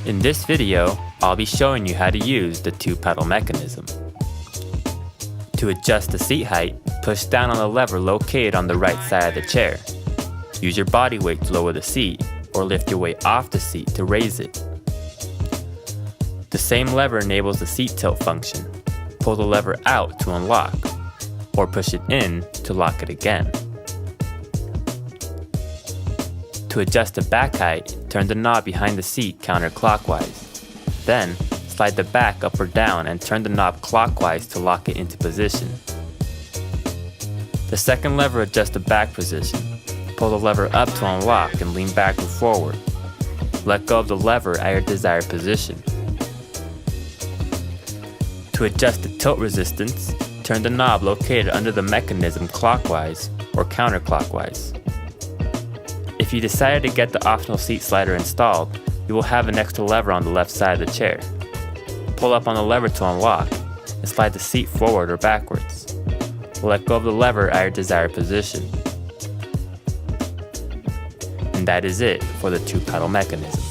In this video, I'll be showing you how to use the two-pedal mechanism. To adjust the seat height, push down on the lever located on the right side of the chair. Use your body weight to lower the seat, or lift your weight off the seat to raise it. The same lever enables the seat tilt function. Pull the lever out to unlock, or push it in to lock it again. To adjust the back height, turn the knob behind the seat counterclockwise. Then, slide the back up or down and turn the knob clockwise to lock it into position. The second lever adjusts the back position. Pull the lever up to unlock and lean back and forward. Let go of the lever at your desired position. To adjust the tilt resistance, turn the knob located under the mechanism clockwise or counterclockwise. If you decided to get the optional seat slider installed, you will have an extra lever on the left side of the chair. Pull up on the lever to unlock, and slide the seat forward or backwards. Let go of the lever at your desired position. And that is it for the two-pedal mechanism.